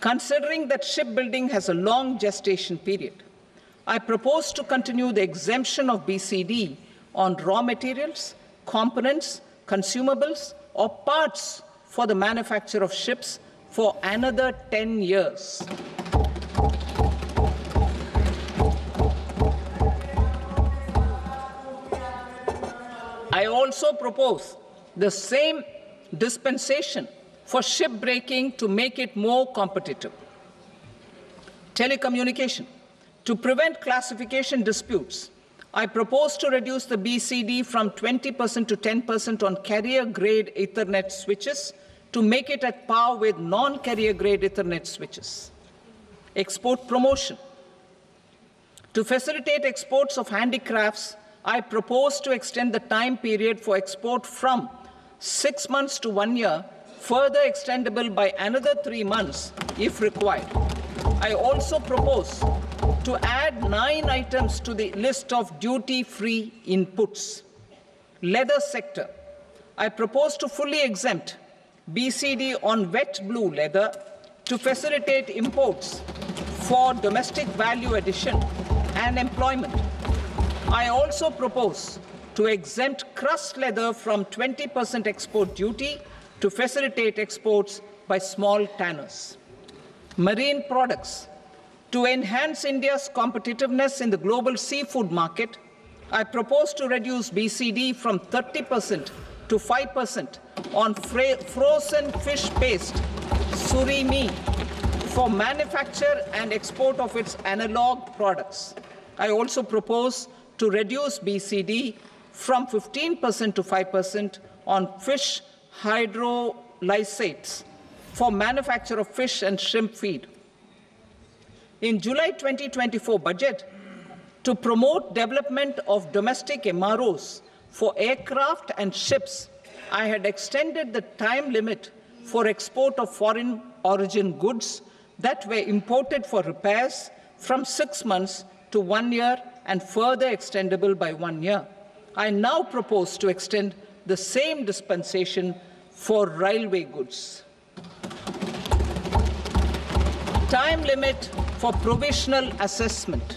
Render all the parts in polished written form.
Considering that shipbuilding has a long gestation period, I propose to continue the exemption of BCD on raw materials, components, consumables, or parts for the manufacture of ships for another 10 years. I also propose the same dispensation for shipbreaking to make it more competitive. Telecommunication. To prevent classification disputes, I propose to reduce the BCD from 20% to 10% on carrier-grade Ethernet switches to make it at par with non-carrier-grade Ethernet switches. Export promotion. To facilitate exports of handicrafts, I propose to extend the time period for export from 6 months to 1 year, further extendable by another 3 months if required. I also propose to add 9 items to the list of duty-free inputs. Leather sector. I propose to fully exempt BCD on wet blue leather to facilitate imports for domestic value addition and employment. I also propose to exempt crust leather from 20% export duty to facilitate exports by small tanners. Marine products. To enhance India's competitiveness in the global seafood market, I propose to reduce BCD from 30% to 5% on frozen fish paste, surimi, for manufacture and export of its analog products. I also propose to reduce BCD from 15% to 5% on fish hydrolysates for manufacture of fish and shrimp feed. In July 2024 budget, to promote development of domestic MROs for aircraft and ships, I had extended the time limit for export of foreign origin goods that were imported for repairs from 6 months to 1 year and further extendable by 1 year. I now propose to extend the same dispensation for railway goods. Time limit for provisional assessment.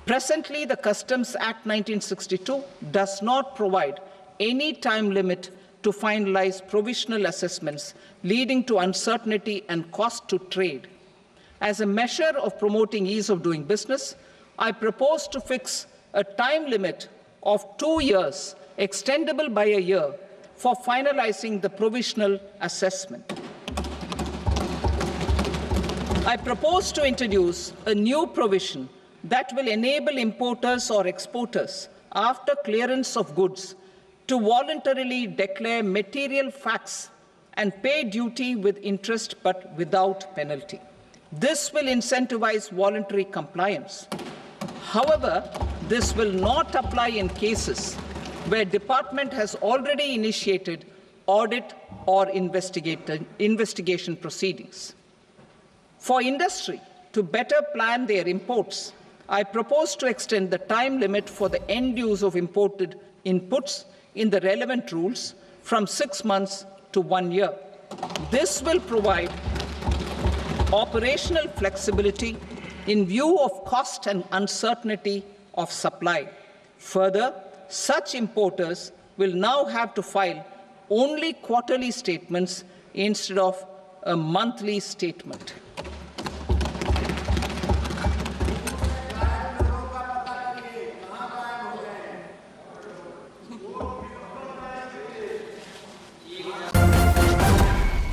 Presently, the Customs Act 1962 does not provide any time limit to finalize provisional assessments, leading to uncertainty and cost to trade. As a measure of promoting ease of doing business, I propose to fix a time limit of 2 years, extendable by a year, for finalizing the provisional assessment. I propose to introduce a new provision that will enable importers or exporters, after clearance of goods, to voluntarily declare material facts and pay duty with interest but without penalty. This will incentivize voluntary compliance. However, this will not apply in cases where department has already initiated audit or investigation proceedings. For industry to better plan their imports, I propose to extend the time limit for the end use of imported inputs in the relevant rules from 6 months to 1 year. This will provide operational flexibility in view of cost and uncertainty of supply. Further, such importers will now have to file only quarterly statements instead of a monthly statement.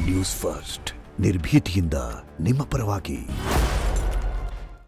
News first ನಿರ್ಭೀತಿಯಿಂದ ನಿಮ್ಮ ಪರವಾಗಿ.